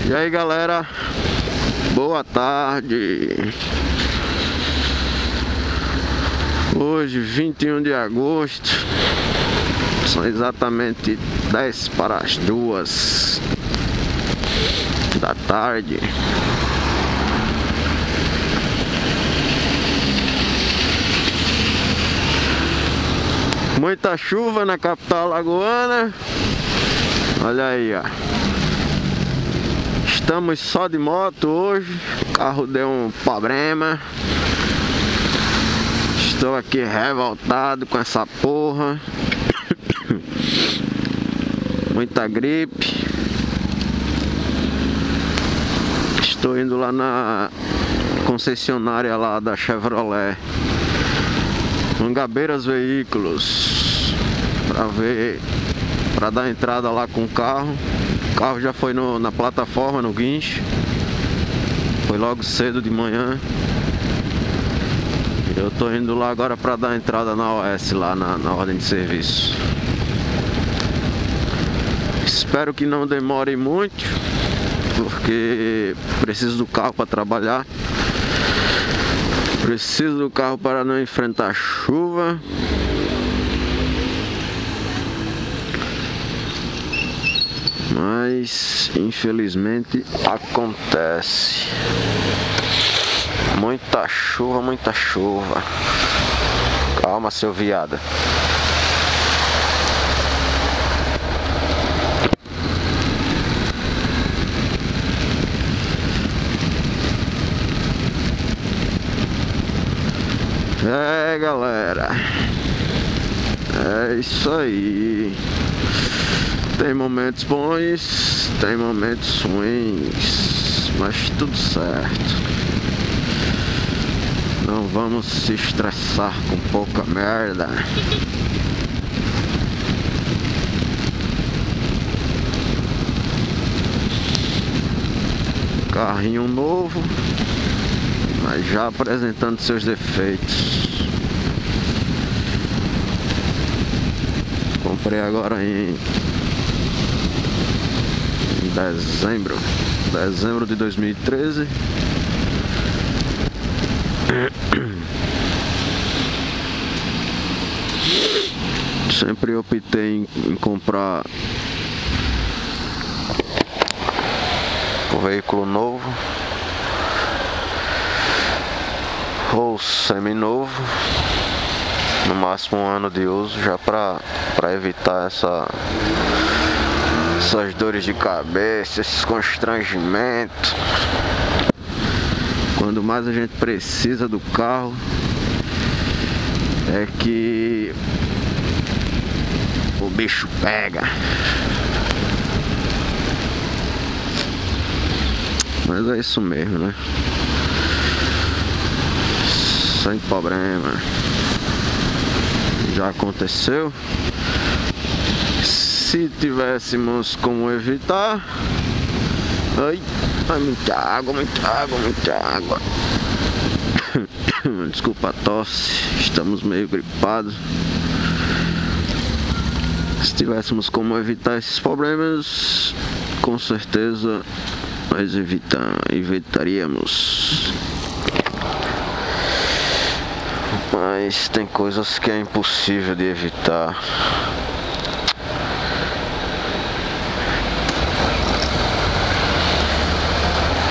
E aí galera, boa tarde. Hoje 21 de agosto, são exatamente 10 para as 2 da tarde. Muita chuva na capital alagoana. Olha aí, ó. Estamos só de moto hoje. O carro deu um problema. Estou aqui revoltado com essa porra. Muita gripe. Estou indo lá na concessionária lá da Chevrolet, Mangabeiras Veículos, para dar entrada lá com o carro. O carro já foi na plataforma, no guincho. Foi logo cedo de manhã. Eu tô indo lá agora para dar entrada na OS, lá na ordem de serviço. Espero que não demore muito, porque preciso do carro para trabalhar. Preciso do carro para não enfrentar chuva. Mas infelizmente acontece. Muita chuva, muita chuva. Calma, seu viado. É, galera, é isso aí. Tem momentos bons, tem momentos ruins, mas tudo certo. Não vamos se estressar com pouca merda. Carrinho novo, mas já apresentando seus defeitos. Comprei agora em dezembro de 2013. Sempre optei em comprar um veículo novo ou seminovo, no máximo 1 ano de uso, já para evitar essas dores de cabeça, esses constrangimentos. Quando mais a gente precisa do carro é que o bicho pega. Mas é isso mesmo, né? Sem problema. Já aconteceu. Se tivéssemos como evitar. Ai, muita água, muita água, muita água. Desculpa a tosse, estamos meio gripados. Se tivéssemos como evitar esses problemas, com certeza nós evitaríamos. Mas tem coisas que é impossível de evitar.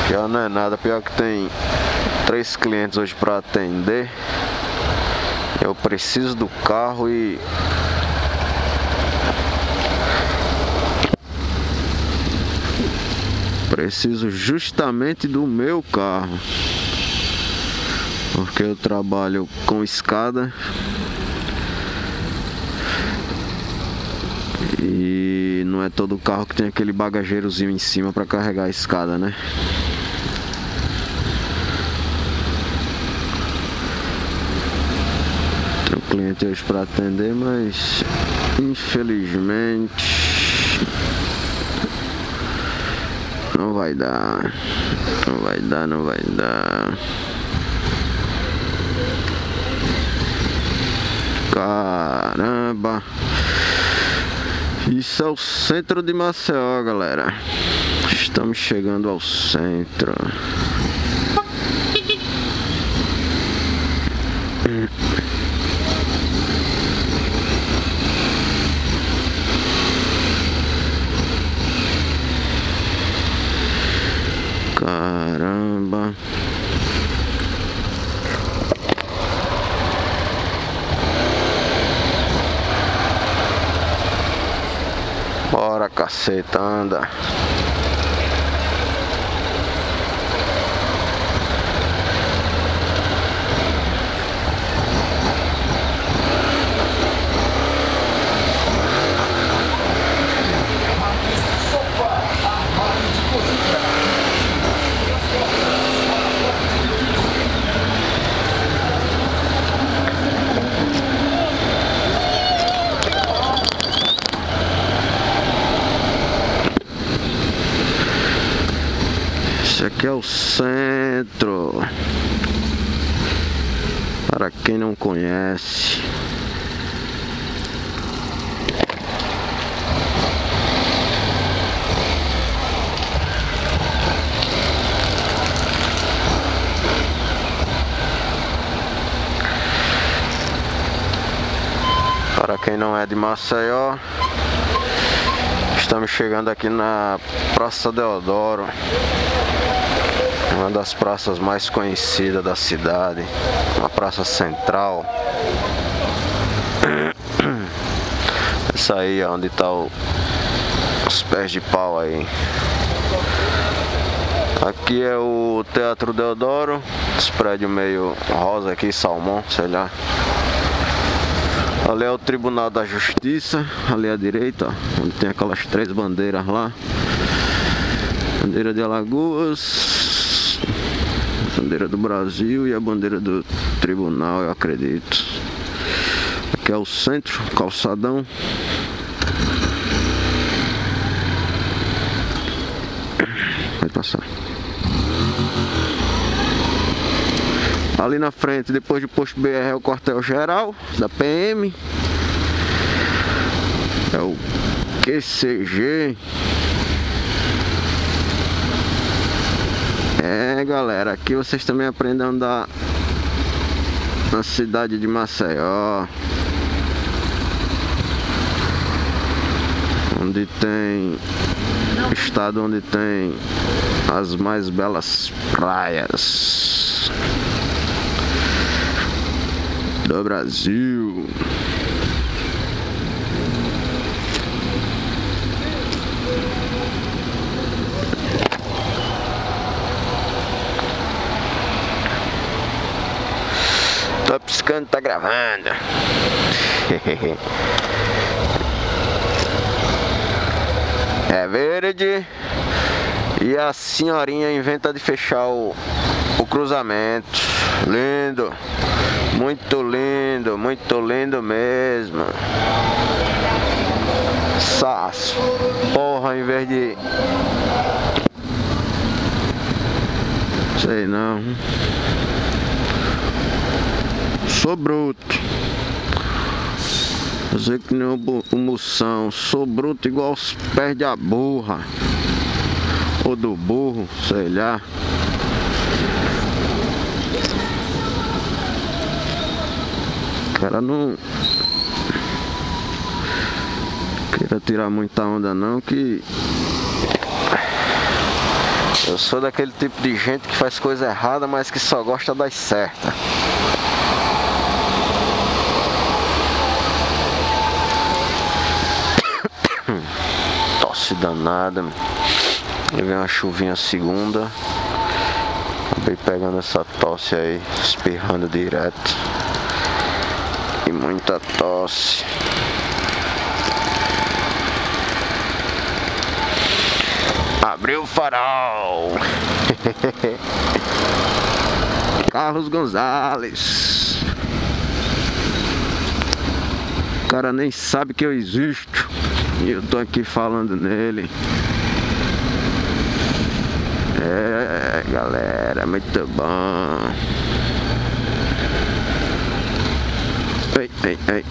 Pior não é nada, pior que tem 3 clientes hoje para atender. Eu preciso do carro e preciso justamente do meu carro, porque eu trabalho com escada e não é todo carro que tem aquele bagageirozinho em cima para carregar a escada, né? Tem um cliente hoje para atender, mas infelizmente não vai dar. Não vai dar, não vai dar. Caramba. Isso é o centro de Maceió, galera. Estamos chegando ao centro. Caramba. Bora, caceta, anda. Esse aqui é o centro. Para quem não conhece. Para quem não é de Maceió, estamos chegando aqui na Praça Deodoro, uma das praças mais conhecidas da cidade, uma praça central. Essa aí é onde está os pés de pau aí. Aqui é o Teatro Deodoro, esse prédio meio rosa aqui, salmão, sei lá. Ali é o Tribunal da Justiça, ali à direita, ó, onde tem aquelas 3 bandeiras lá. Bandeira de Alagoas, bandeira do Brasil e a bandeira do Tribunal, eu acredito. Aqui é o centro, calçadão. Vai passar. Ali na frente, depois do posto BR, é o quartel-geral da PM. É o QCG. É, galera, aqui vocês também aprendem a andar na cidade de Maceió, onde tem estado onde tem as mais belas praias do Brasil. Tô piscando, tá gravando. É verde. E a senhorinha inventa de fechar o cruzamento. Lindo. Muito lindo mesmo. Saço. Porra, em vez de... Sei não. Sou bruto. Fazer que nem o moção. Sou bruto igual os pés da burra. Ou do burro, sei lá. Cara, não queira tirar muita onda não, que eu sou daquele tipo de gente que faz coisa errada, mas que só gosta das certas. Tosse danada. E vem uma chuvinha segunda. Acabei pegando essa tosse aí, espirrando direto. E muita tosse. Abriu o farol. Carlos Gonzalez. O cara nem sabe que eu existo e eu tô aqui falando nele. É, galera, muito bom.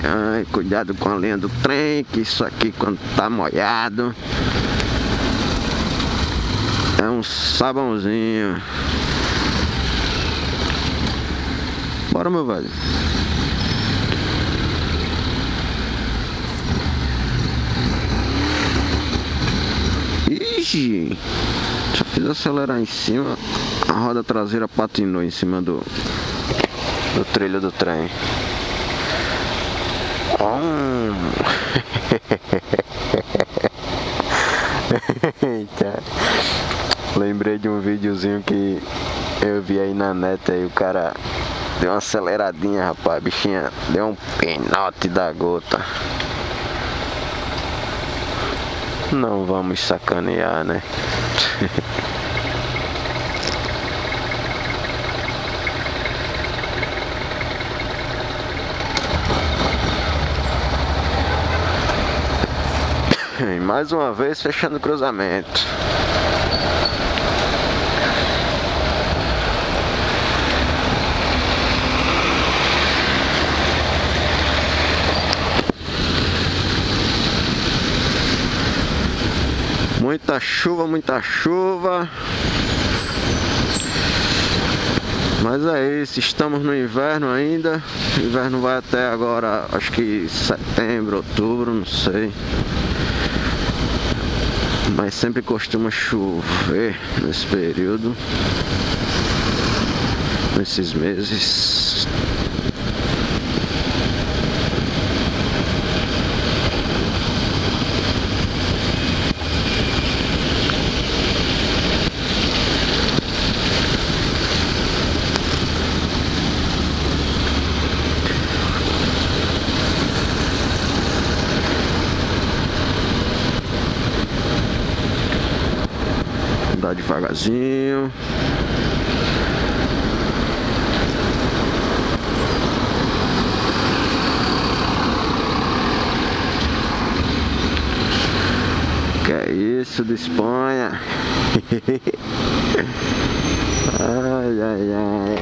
Ai, cuidado com a linha do trem, que isso aqui quando tá molhado É um sabãozinho. Bora, meu velho. Ixi, só fiz acelerar em cima, a roda traseira patinou em cima do trilho do trem. Eita. Lembrei de um videozinho que eu vi aí na net, aí o cara deu uma aceleradinha, rapaz, a bichinha deu um pinote da gota. Não vamos sacanear, né? E mais uma vez fechando o cruzamento. Muita chuva, muita chuva. Mas é isso, estamos no inverno ainda. O inverno vai até agora, acho que setembro, outubro, não sei. Mas sempre costuma chover nesse período, nesses meses. Andar devagarzinho. Que é isso de Espanha? Ai, ai, ai.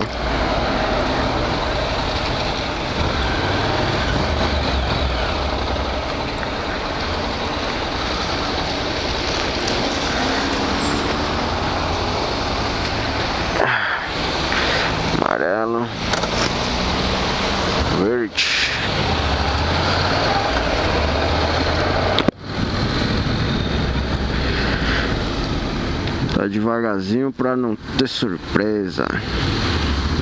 Amarelo, verde. Tá devagarzinho pra não ter surpresa.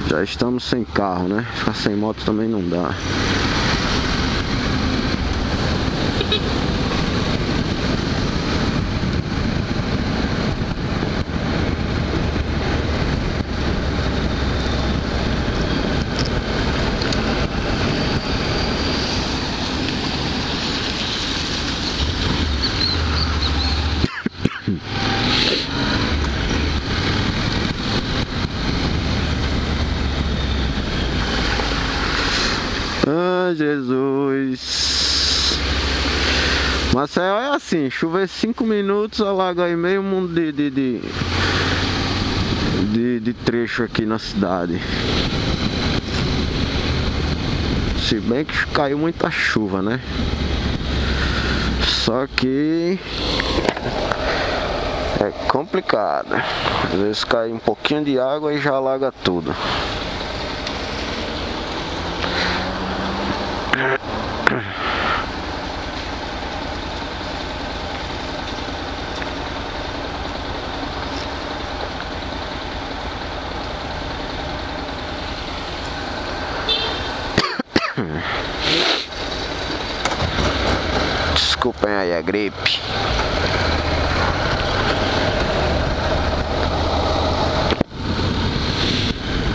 Já estamos sem carro, né? Ficar sem moto também não dá. Ah, Jesus. Maceió é assim, chover 5 minutos, alaga aí meio mundo de trecho aqui na cidade. Se bem que caiu muita chuva, né? Só que é complicado. Às vezes cai um pouquinho de água e já alaga tudo. Desculpem aí a gripe.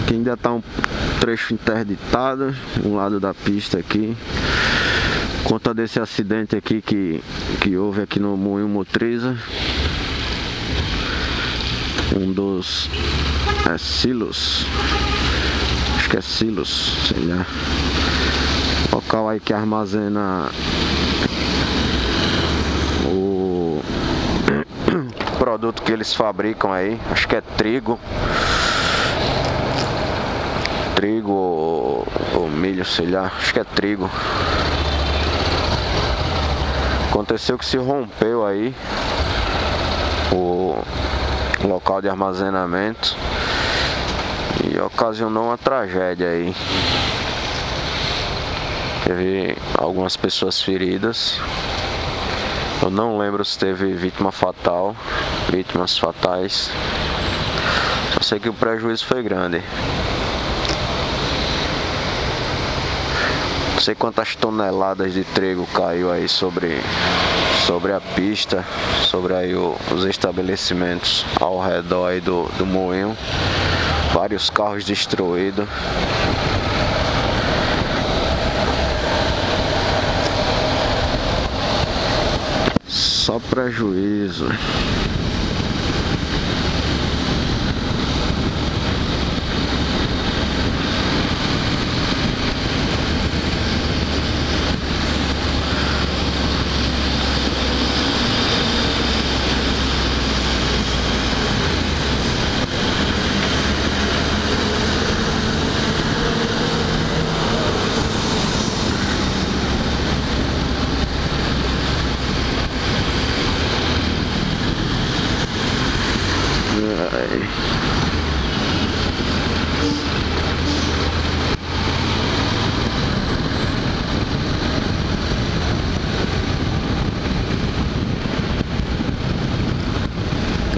Aqui ainda tá um trecho interditado, um lado da pista aqui. Conta desse acidente aqui que houve aqui no Moinho Motriza. Um dos silos. Acho que é silos, sei lá. Local aí que armazena o produto que eles fabricam aí. Acho que é trigo. Trigo ou milho, sei lá. Acho que é trigo. Aconteceu que se rompeu aí o local de armazenamento e ocasionou uma tragédia aí. Teve algumas pessoas feridas. Eu não lembro se teve vítimas fatais. Só sei que o prejuízo foi grande. Não sei quantas toneladas de trigo caiu aí sobre a pista, sobre aí os estabelecimentos ao redor aí do moinho. Vários carros destruídos. Só prejuízo.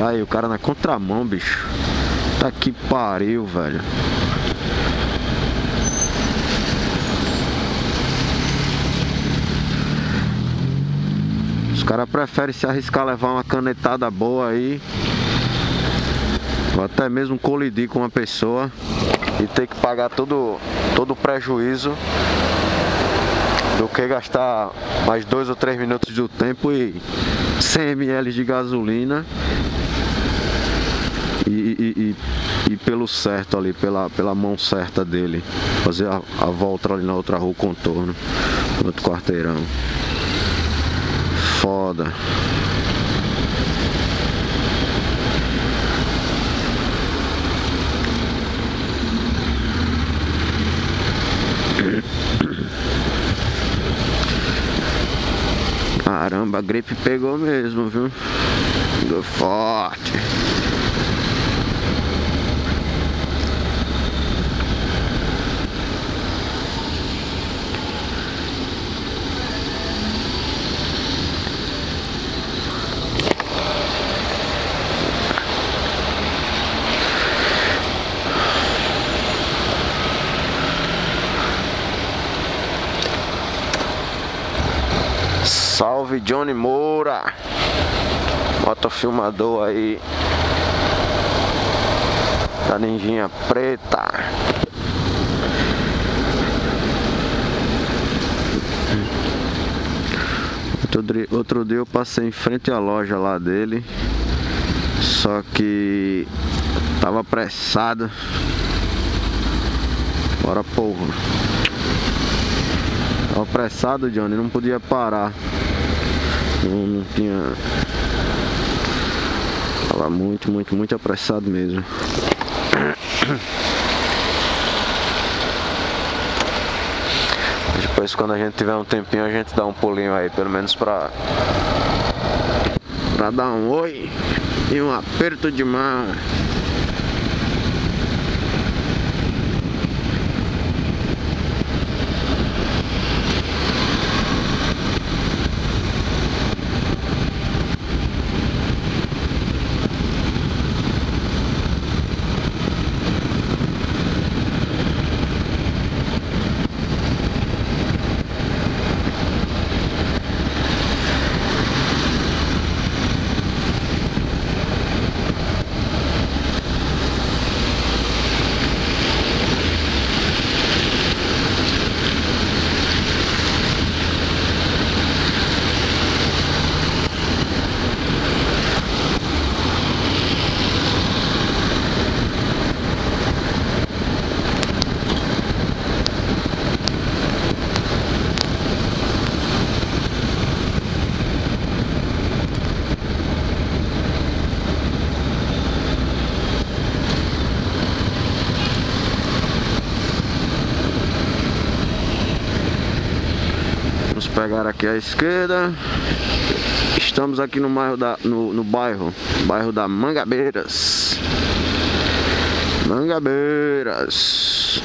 Aí o cara na contramão, bicho. Tá que pariu, velho. Os caras preferem se arriscar a levar uma canetada boa aí, ou até mesmo colidir com uma pessoa e ter que pagar todo o prejuízo, do que gastar mais 2 ou 3 minutos do tempo e 100 ml de gasolina e pelo certo ali, pela mão certa dele, fazer a volta ali na outra rua, contorno, no outro quarteirão. Foda. Caramba, a gripe pegou mesmo, viu? Pegou forte. Salve Johnny Moura, motofilmador aí da Ninjinha Preta. Outro dia eu passei em frente à loja lá dele, só que tava apressado. Bora, porra. Tava apressado, Johnny, não podia parar. Não tinha. Tava muito apressado mesmo. Depois, quando a gente tiver um tempinho, a gente dá um pulinho aí, pelo menos pra dar um oi e um aperto de mão. pegar aqui à esquerda. Estamos aqui no bairro da Mangabeiras. Mangabeiras.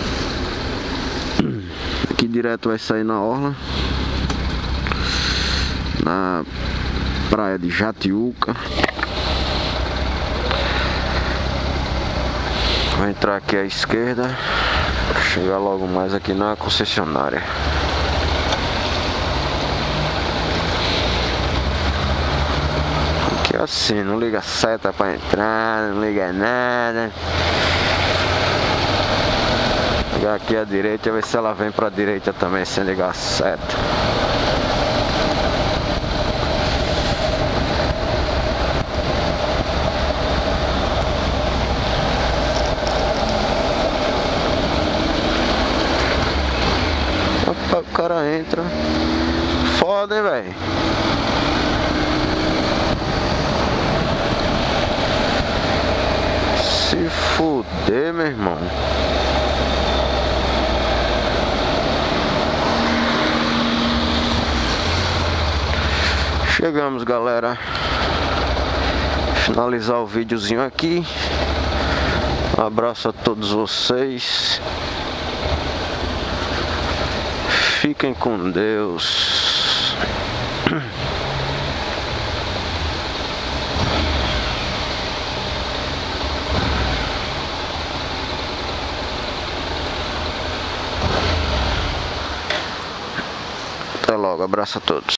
Aqui direto vai sair na orla, na praia de Jatiuca. Vou entrar aqui à esquerda, chegar logo mais aqui na concessionária. Aqui é assim, não liga seta pra entrar, não liga nada. Ligar aqui à direita, ver se ela vem pra direita também sem ligar a seta. Opa, o cara entra. Foda, hein, velho. Se fuder, meu irmão. Chegamos, galera. Finalizar o videozinho aqui. Um abraço a todos vocês. Fiquem com Deus. Até logo, abraço a todos.